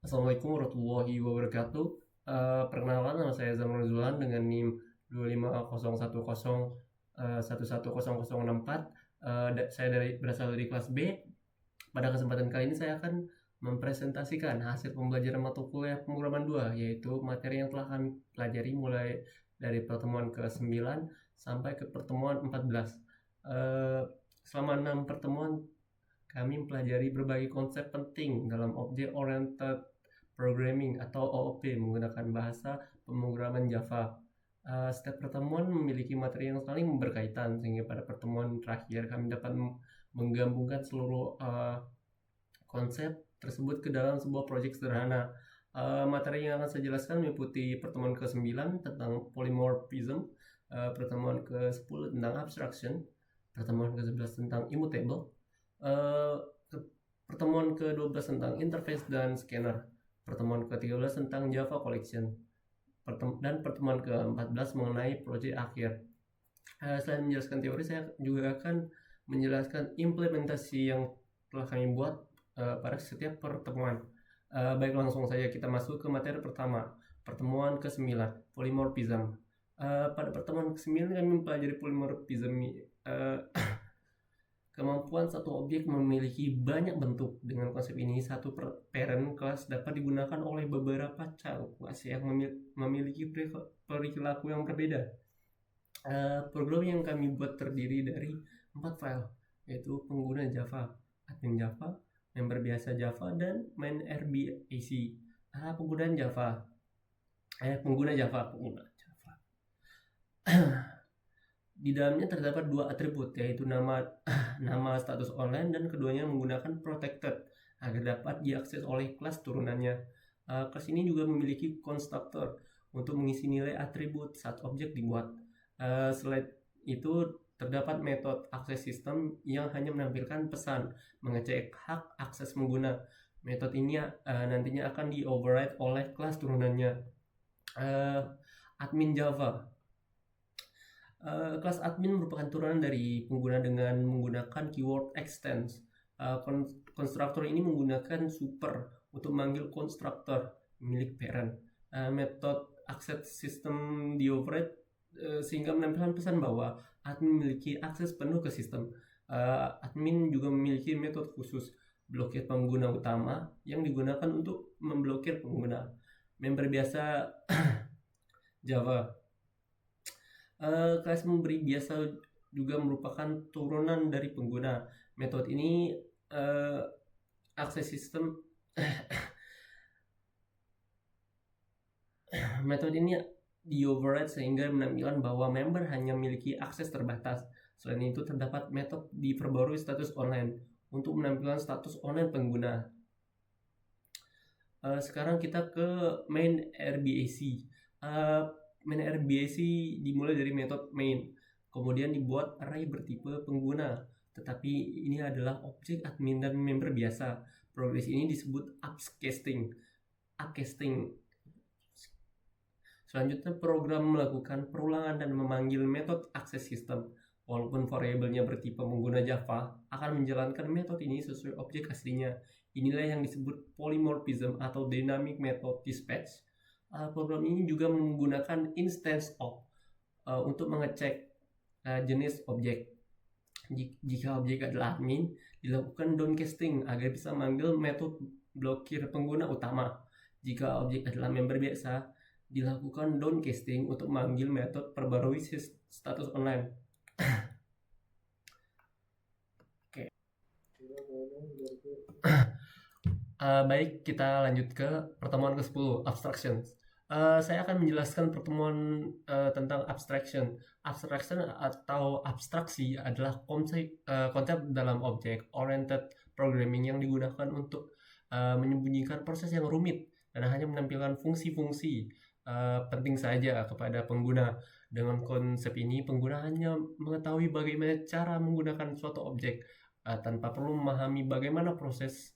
Assalamualaikum warahmatullahi wabarakatuh. Perkenalkan, nama saya Zamrul Zulan dengan NIM 25010111064. Saya berasal dari kelas B. Pada kesempatan kali ini saya akan mempresentasikan hasil pembelajaran mata kuliah pemrograman 2, yaitu materi yang telah kami pelajari mulai dari pertemuan ke-9 sampai ke pertemuan 14. Selama 6 pertemuan kami mempelajari berbagai konsep penting dalam Object Oriented Programming atau OOP menggunakan bahasa pemrograman Java. Setiap pertemuan memiliki materi yang saling berkaitan, sehingga pada pertemuan terakhir kami dapat menggabungkan seluruh konsep tersebut ke dalam sebuah proyek sederhana. Materi yang akan saya jelaskan meliputi pertemuan ke-9 tentang polymorphism, pertemuan ke-10 tentang abstraction, pertemuan ke-11 tentang immutable, pertemuan ke-12 tentang interface dan scanner, pertemuan ke-13 tentang Java Collection, dan pertemuan ke-14 mengenai proyek akhir. Selain menjelaskan teori, saya juga akan menjelaskan implementasi yang telah kami buat pada setiap pertemuan. Baik, langsung saja kita masuk ke materi pertama, pertemuan ke-9, polymorphism. Pada pertemuan ke-9 kami mempelajari polymorphism, kemampuan satu objek memiliki banyak bentuk. Dengan konsep ini, satu parent class dapat digunakan oleh beberapa child class yang memiliki perilaku yang berbeda. Program yang kami buat terdiri dari 4 file, yaitu pengguna Java, admin Java, member biasa Java, dan main RBAC. Pengguna Java. Di dalamnya terdapat dua atribut, yaitu nama status online, dan keduanya menggunakan protected agar dapat diakses oleh kelas turunannya. Kelas ini juga memiliki constructor untuk mengisi nilai atribut saat objek dibuat. Selain itu, terdapat metode akses sistem yang hanya menampilkan pesan mengecek hak akses pengguna. Metode ini nantinya akan di-override oleh kelas turunannya. Admin Java. Kelas admin merupakan turunan dari pengguna dengan menggunakan keyword extends. Konstruktor ini menggunakan super untuk memanggil konstruktor milik parent. Metode akses sistem di-override sehingga menampilkan pesan bahwa admin memiliki akses penuh ke sistem. Admin juga memiliki metode khusus blokir pengguna utama yang digunakan untuk memblokir pengguna. Member biasa Java. Kelas memberi biasa juga merupakan turunan dari pengguna. Metode ini akses sistem metode ini di-override sehingga menampilkan bahwa member hanya memiliki akses terbatas. Selain itu, terdapat metode diperbarui status online untuk menampilkan status online pengguna. Sekarang kita ke main RBAC. Main RBAC dimulai dari metode main, kemudian dibuat array bertipe pengguna, tetapi ini adalah objek admin dan member biasa. Progres ini disebut upcasting. Selanjutnya, program melakukan perulangan dan memanggil metode akses sistem. Walaupun variabelnya bertipe pengguna Java, akan menjalankan metode ini sesuai objek aslinya. Inilah yang disebut polymorphism atau dynamic method dispatch. Program ini juga menggunakan instance of untuk mengecek jenis objek. Jika objek adalah admin, dilakukan downcasting agar bisa memanggil metode blokir pengguna utama. Jika objek adalah member biasa, dilakukan downcasting untuk memanggil metode perbarui status online. Oke. Baik, kita lanjut ke pertemuan ke-10, abstractions. Saya akan menjelaskan pertemuan tentang abstraction. Abstraction atau abstraksi adalah konsep dalam object oriented programming yang digunakan untuk menyembunyikan proses yang rumit dan hanya menampilkan fungsi-fungsi penting saja kepada pengguna. Dengan konsep ini, pengguna hanya mengetahui bagaimana cara menggunakan suatu objek tanpa perlu memahami bagaimana proses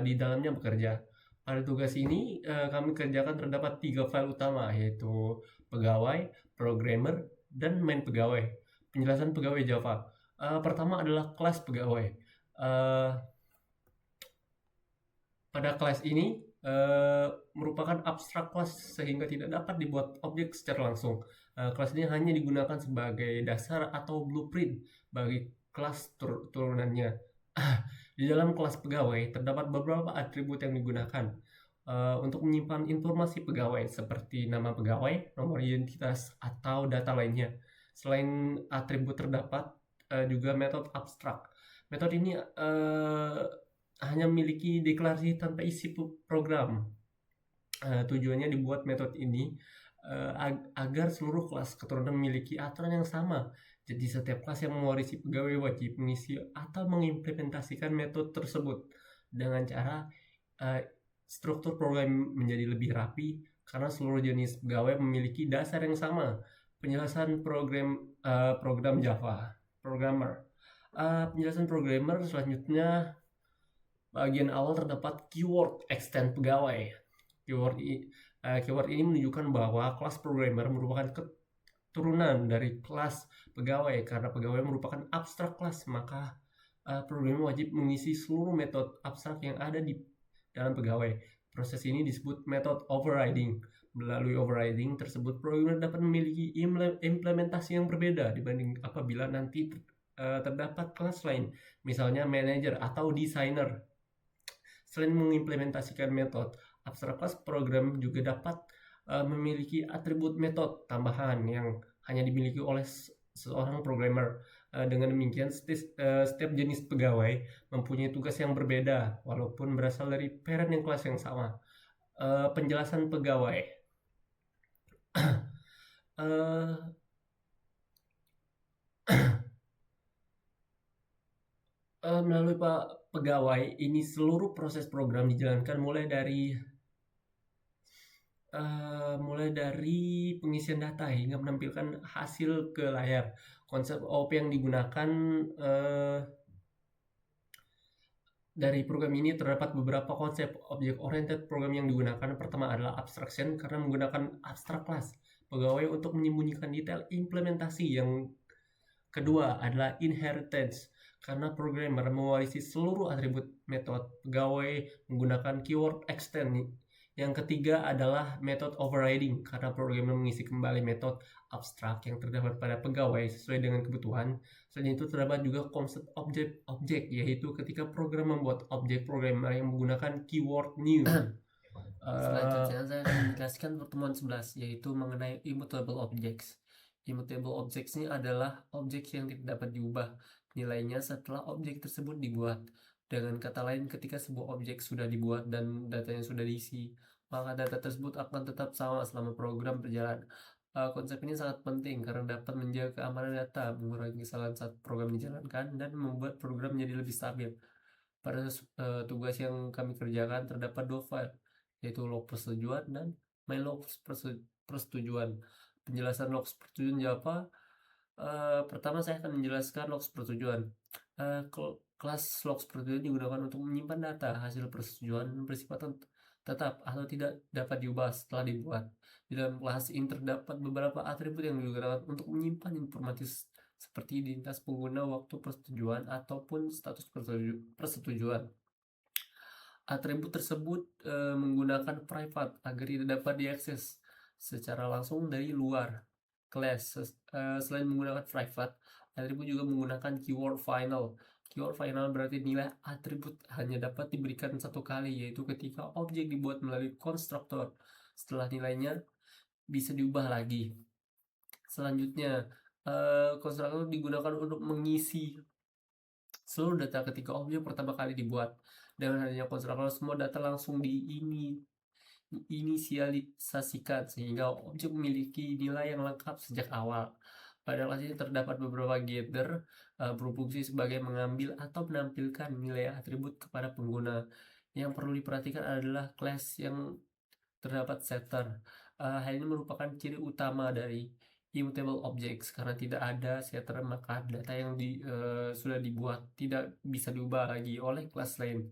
di dalamnya bekerja. Pada tugas ini kami kerjakan terdapat 3 file utama, yaitu pegawai, programmer, dan main pegawai. Penjelasan pegawai Java. Pertama adalah kelas pegawai. Pada kelas ini merupakan abstrak kelas sehingga tidak dapat dibuat objek secara langsung. Kelas ini hanya digunakan sebagai dasar atau blueprint bagi kelas turunannya. Di dalam kelas pegawai terdapat beberapa atribut yang digunakan untuk menyimpan informasi pegawai seperti nama pegawai, nomor identitas, atau data lainnya. Selain atribut terdapat juga metode abstrak. Metode ini hanya memiliki deklarasi tanpa isi program. Tujuannya dibuat metode ini agar seluruh kelas keturunan memiliki aturan yang sama. Jadi setiap kelas yang mewarisi pegawai wajib mengisi atau mengimplementasikan metode tersebut dengan cara struktur program menjadi lebih rapi karena seluruh jenis pegawai memiliki dasar yang sama. Penjelasan program Java, programmer. Penjelasan programmer selanjutnya, bagian awal terdapat keyword extend pegawai. Keyword ini menunjukkan bahwa kelas programmer merupakan keturunan dari kelas pegawai. Karena pegawai merupakan abstrak kelas, maka programmer wajib mengisi seluruh metode abstrak yang ada di dalam pegawai. Proses ini disebut metode overriding. Melalui overriding tersebut, programmer dapat memiliki implementasi yang berbeda dibanding apabila nanti terdapat kelas lain, misalnya manager atau designer. Selain mengimplementasikan metode abstrak kelas, program juga dapat memiliki atribut metode tambahan yang hanya dimiliki oleh seorang programmer. Dengan demikian, setiap jenis pegawai mempunyai tugas yang berbeda walaupun berasal dari parent yang kelas yang sama. Penjelasan pegawai. Melalui pegawai ini seluruh proses program dijalankan mulai dari pengisian data hingga menampilkan hasil ke layar. Konsep OOP yang digunakan dari program ini terdapat beberapa konsep object oriented program yang digunakan. Pertama adalah abstraction karena menggunakan abstract class pegawai untuk menyembunyikan detail implementasi. Yang kedua adalah inheritance karena programmer mewarisi seluruh atribut metode pegawai menggunakan keyword extend. Yang ketiga adalah method overriding karena programmer mengisi kembali metode abstrak yang terdapat pada pegawai sesuai dengan kebutuhan. Selain itu terdapat juga konsep objek, yaitu ketika program membuat objek programmer yang menggunakan keyword new. Selanjutnya saya akan menjelaskan pertemuan 11, yaitu mengenai immutable objects. Immutable objects ini adalah objek yang tidak dapat diubah nilainya setelah objek tersebut dibuat. Dengan kata lain, ketika sebuah objek sudah dibuat dan datanya sudah diisi, maka data tersebut akan tetap sama selama program berjalan. Konsep ini sangat penting karena dapat menjaga keamanan data, mengurangi kesalahan saat program dijalankan, dan membuat program menjadi lebih stabil. Pada tugas yang kami kerjakan terdapat dua file, yaitu log persetujuan dan main log persetujuan. Penjelasan log persetujuan Java. Pertama saya akan menjelaskan log persetujuan. Kelas log persetujuan digunakan untuk menyimpan data hasil persetujuan bersifat tetap atau tidak dapat diubah setelah dibuat. Di dalam kelas ini terdapat beberapa atribut yang digunakan untuk menyimpan informasi seperti identitas pengguna, waktu persetujuan, ataupun status persetujuan. Atribut tersebut menggunakan private agar tidak dapat diakses secara langsung dari luar kelas. Selain menggunakan private, atribut juga menggunakan keyword final. Keyword final berarti nilai atribut hanya dapat diberikan satu kali, yaitu ketika objek dibuat melalui konstruktor. Setelah nilainya bisa diubah lagi. Selanjutnya, konstruktor digunakan untuk mengisi seluruh data ketika objek pertama kali dibuat. Dengan adanya konstruktor, semua data langsung diinisialisasikan sehingga objek memiliki nilai yang lengkap sejak awal. Pada kelas ini terdapat beberapa getter berfungsi sebagai mengambil atau menampilkan nilai atribut kepada pengguna. Yang perlu diperhatikan adalah kelas yang terdapat setter. Hal ini merupakan ciri utama dari immutable objects. Karena tidak ada setter, maka data yang sudah dibuat tidak bisa diubah lagi oleh kelas lain.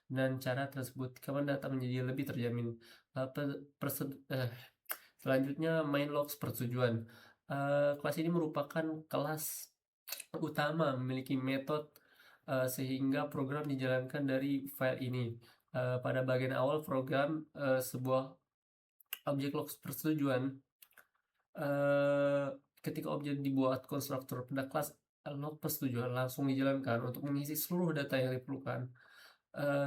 Dan cara tersebut kapan data menjadi lebih terjamin. Selanjutnya main logs persetujuan. Kelas ini merupakan kelas utama memiliki metode sehingga program dijalankan dari file ini. Pada bagian awal program, sebuah objek log persetujuan, eee, ketika objek dibuat konstruktor pada kelas log persetujuan langsung dijalankan untuk mengisi seluruh data yang diperlukan.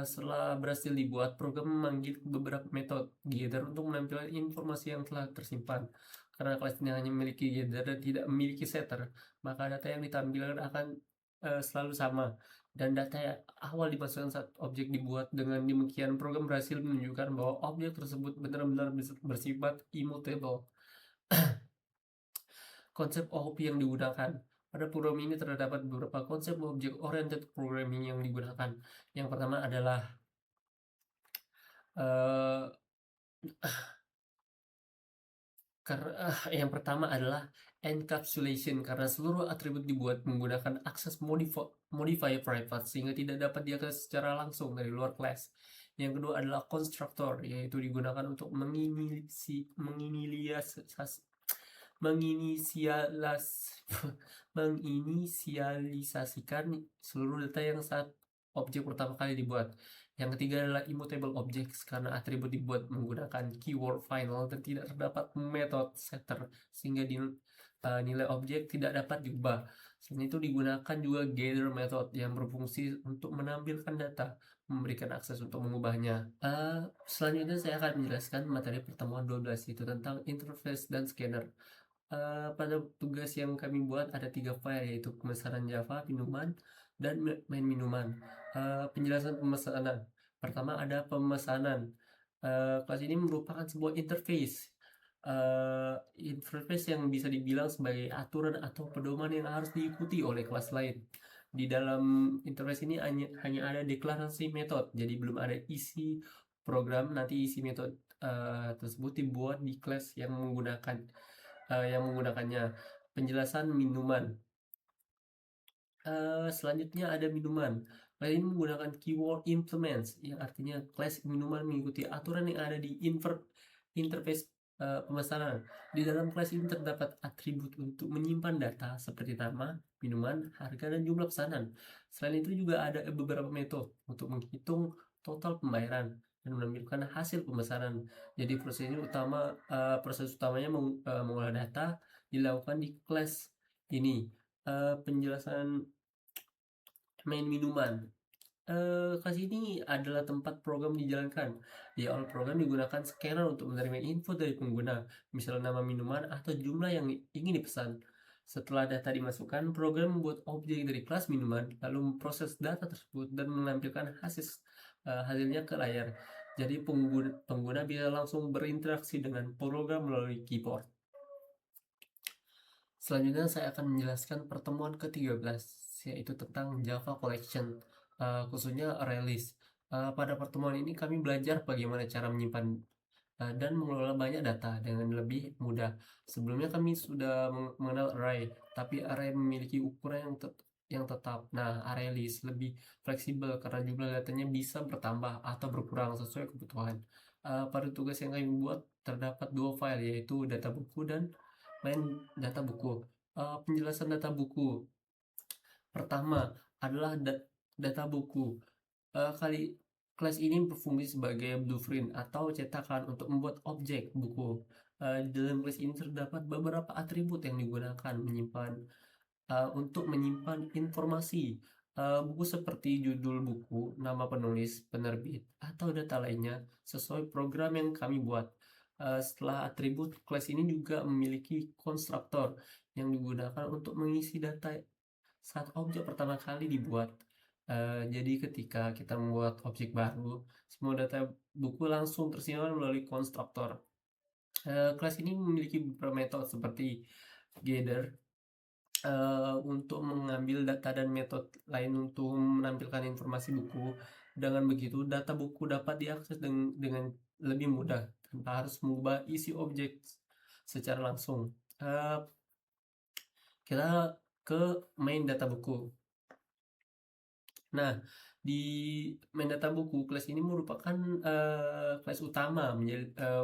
Setelah berhasil dibuat, program memanggil beberapa metode gather untuk menampilkan informasi yang telah tersimpan. Karena kelas ini hanya memiliki gather dan tidak memiliki setter, maka data yang ditampilkan akan selalu sama. Dan data yang awal dimasukkan saat objek dibuat. Dengan demikian, program berhasil menunjukkan bahwa objek tersebut benar-benar bersifat immutable. Konsep OOP yang digunakan. Pada program ini terdapat beberapa konsep object oriented programming yang digunakan. Yang pertama adalah eh, yang pertama adalah encapsulation, karena seluruh atribut dibuat menggunakan akses modifier private sehingga tidak dapat diakses secara langsung dari luar kelas. Yang kedua adalah constructor, yaitu digunakan untuk menginisialisasikan seluruh data yang saat objek pertama kali dibuat. Yang ketiga adalah immutable objects, karena atribut dibuat menggunakan keyword final dan tidak terdapat method setter sehingga nilai objek tidak dapat diubah. Selain itu digunakan juga gather method yang berfungsi untuk menampilkan data, memberikan akses untuk mengubahnya. Selanjutnya saya akan menjelaskan materi pertemuan 12, yaitu tentang interface dan scanner. Pada tugas yang kami buat ada 3 file, yaitu pemesanan Java, minuman, dan main minuman. Penjelasan pemesanan. Pertama ada pemesanan. Kelas ini merupakan sebuah interface. Interface yang bisa dibilang sebagai aturan atau pedoman yang harus diikuti oleh kelas lain. Di dalam interface ini hanya ada deklarasi metode, jadi belum ada isi program. Nanti isi metode tersebut dibuat di kelas yang menggunakannya. Penjelasan minuman. Selanjutnya ada minuman. Kelas ini menggunakan keyword implements, yang artinya kelas minuman mengikuti aturan yang ada di interface pemesanan. Di dalam kelas ini terdapat atribut untuk menyimpan data seperti nama, minuman, harga, dan jumlah pesanan. Selain itu juga ada beberapa metode untuk menghitung total pembayaran dan menampilkan hasil pemesanan. Jadi proses utamanya mengolah data dilakukan di kelas ini. Penjelasan main minuman. Kelas ini adalah tempat program dijalankan. Di awal program digunakan scanner untuk menerima info dari pengguna, misalnya nama minuman atau jumlah yang ingin dipesan. Setelah data dimasukkan, program membuat objek dari kelas minuman, lalu memproses data tersebut dan menampilkan hasilnya ke layar. Jadi pengguna bisa langsung berinteraksi dengan program melalui keyboard. Selanjutnya saya akan menjelaskan pertemuan ke-13, yaitu tentang Java Collection, khususnya ArrayList. Pada pertemuan ini kami belajar bagaimana cara menyimpan dan mengelola banyak data dengan lebih mudah. Sebelumnya kami sudah mengenal array, tapi array memiliki ukuran yang tetap. Nah, ArrayList lebih fleksibel karena jumlah datanya bisa bertambah atau berkurang sesuai kebutuhan. Pada tugas yang kami buat terdapat 2 file, yaitu data buku dan main data buku. Penjelasan data buku. Pertama adalah data buku. Kelas ini berfungsi sebagai blueprint atau cetakan untuk membuat objek buku. Di dalam kelas ini terdapat beberapa atribut yang digunakan untuk menyimpan informasi. Buku seperti judul buku, nama penulis, penerbit, atau data lainnya sesuai program yang kami buat. Setelah atribut, kelas ini juga memiliki konstruktor yang digunakan untuk mengisi data saat objek pertama kali dibuat. Jadi ketika kita membuat objek baru, semua data buku langsung tersimpan melalui konstruktor. Kelas ini memiliki beberapa metode seperti gather untuk mengambil data dan metode lain untuk menampilkan informasi buku. Dengan begitu, data buku dapat diakses dengan lebih mudah tanpa harus mengubah isi objek secara langsung. Kita ke main data buku. Nah, di main data buku, kelas ini merupakan kelas utama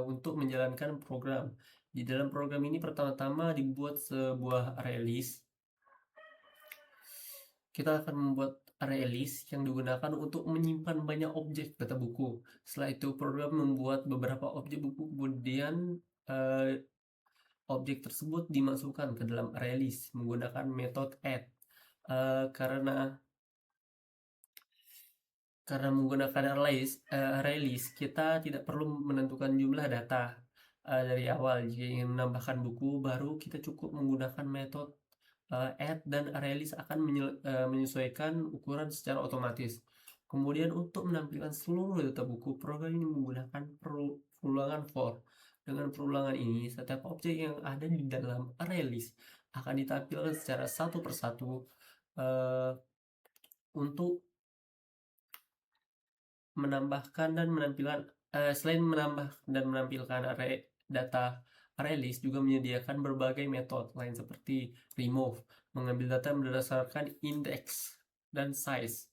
untuk menjalankan program. Di dalam program ini pertama-tama dibuat sebuah ArrayList. Kita akan membuat ArrayList yang digunakan untuk menyimpan banyak objek data buku. Setelah itu program membuat beberapa objek buku, kemudian objek tersebut dimasukkan ke dalam ArrayList menggunakan metode add. Karena menggunakan ArrayList, kita tidak perlu menentukan jumlah data dari awal. Jika ingin menambahkan buku baru, kita cukup menggunakan metode add, dan ArrayList akan menyesuaikan ukuran secara otomatis. Kemudian untuk menampilkan seluruh data buku, program ini menggunakan perulangan for. Dengan perulangan ini, setiap objek yang ada di dalam ArrayList akan ditampilkan secara satu persatu untuk menambahkan dan menampilkan selain menambah dan menampilkan data ArrayList juga menyediakan berbagai metode lain seperti remove, mengambil data berdasarkan index dan size.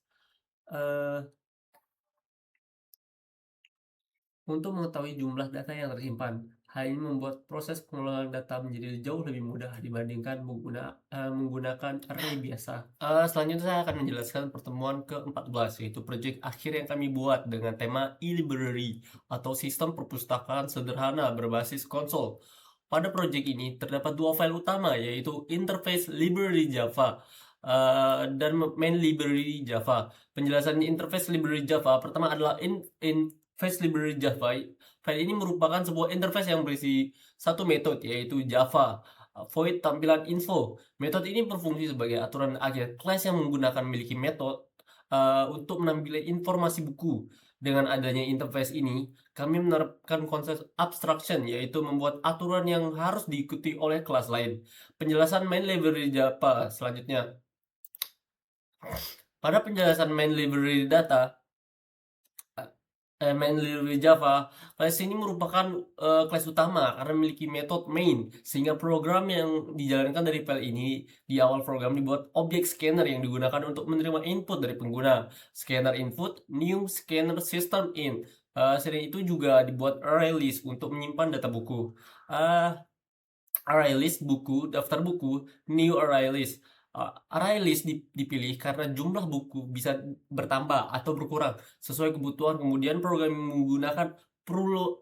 Untuk mengetahui jumlah data yang tersimpan, hal ini membuat proses pengelolaan data menjadi jauh lebih mudah dibandingkan menggunakan array biasa. Selanjutnya saya akan menjelaskan pertemuan ke-14, yaitu proyek akhir yang kami buat dengan tema e-library atau sistem perpustakaan sederhana berbasis konsol. Pada proyek ini terdapat dua file utama, yaitu interface library Java dan main library Java. Penjelasan interface library Java pertama adalah interface library Java. File ini merupakan sebuah interface yang berisi satu metode, yaitu Java void tampilan info. Metode ini berfungsi sebagai aturan akhir kelas yang menggunakan memiliki metode untuk menampilkan informasi buku. Dengan adanya interface ini, kami menerapkan konsep abstraction, yaitu membuat aturan yang harus diikuti oleh kelas lain. Penjelasan main library Java selanjutnya. Pada penjelasan main library Java, kelas ini merupakan kelas utama karena memiliki metode main, sehingga program yang dijalankan dari file ini di awal program dibuat objek scanner yang digunakan untuk menerima input dari pengguna. Scanner input, new scanner system in. Selain itu juga dibuat ArrayList untuk menyimpan data buku. ArrayList buku, daftar buku, new ArrayList. ArrayList dipilih karena jumlah buku bisa bertambah atau berkurang sesuai kebutuhan. Kemudian program menggunakan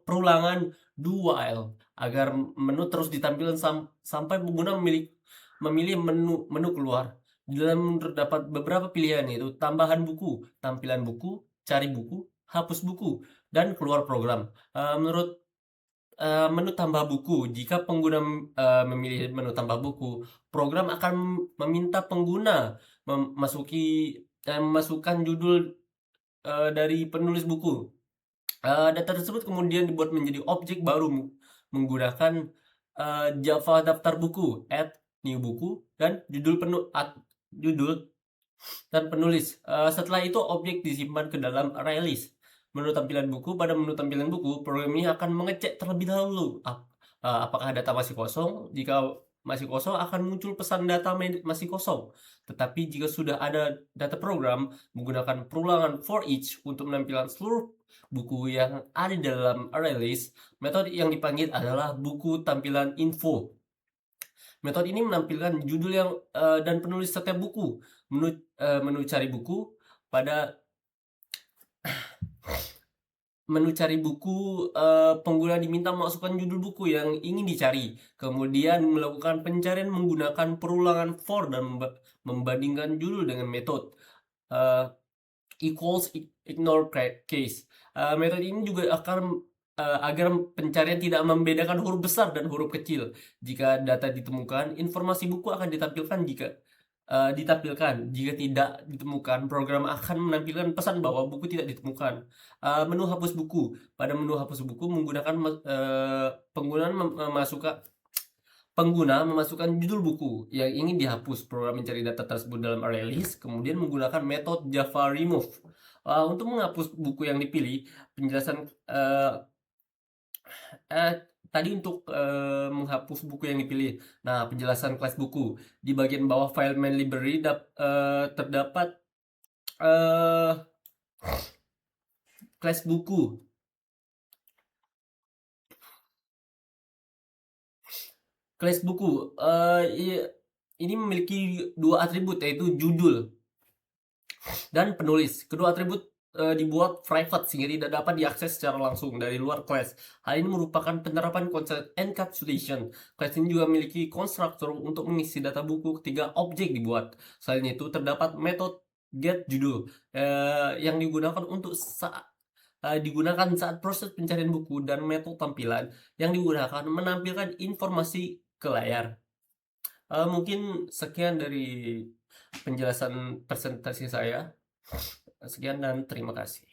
perulangan do while agar menu terus ditampilkan sampai pengguna memilih menu keluar. Di dalam terdapat beberapa pilihan, yaitu tambahan buku, tampilan buku, cari buku, hapus buku, dan keluar program. Menurut menu tambah buku, jika pengguna memilih menu tambah buku, program akan meminta pengguna memasukkan judul dari penulis buku. Data tersebut kemudian dibuat menjadi objek baru menggunakan Java daftar buku, add new buku, dan judul dan penulis. Setelah itu objek disimpan ke dalam ArrayList. Menu tampilan buku. Pada menu tampilan buku, program ini akan mengecek terlebih dahulu apakah data masih kosong. Jika masih kosong, akan muncul pesan data masih kosong. Tetapi jika sudah ada data program, menggunakan perulangan for each untuk menampilkan seluruh buku yang ada di dalam ArrayList, metode yang dipanggil adalah buku tampilan info. Metode ini menampilkan judul yang dan penulis setiap buku. Menu cari buku. Pada menu cari buku, pengguna diminta memasukkan judul buku yang ingin dicari, kemudian melakukan pencarian menggunakan perulangan for dan membandingkan judul dengan metode equals ignore case. Metode ini juga akan agar pencarian tidak membedakan huruf besar dan huruf kecil. Jika data ditemukan, informasi buku akan ditampilkan. Jika tidak ditemukan, program akan menampilkan pesan bahwa buku tidak ditemukan. Menu hapus buku. Pada menu hapus buku menggunakan pengguna memasukkan judul buku yang ingin dihapus. Program mencari data tersebut dalam ArrayList, kemudian menggunakan metode Java remove. Untuk menghapus buku yang dipilih, penjelasan tadi untuk menghapus buku yang dipilih. Nah, penjelasan kelas buku. Di bagian bawah file main library terdapat kelas buku. Kelas buku ini memiliki dua atribut, yaitu judul. dan penulis. Kedua atribut dibuat private sehingga tidak dapat diakses secara langsung dari luar kelas. Hal ini merupakan penerapan konsep encapsulation. Kelas ini juga memiliki konstruktor untuk mengisi data buku ketika objek dibuat. Selain itu, terdapat metode get judul yang digunakan saat proses pencarian buku, dan metode tampilan yang digunakan menampilkan informasi ke layar. Mungkin sekian dari penjelasan presentasi saya. Sekian dan terima kasih.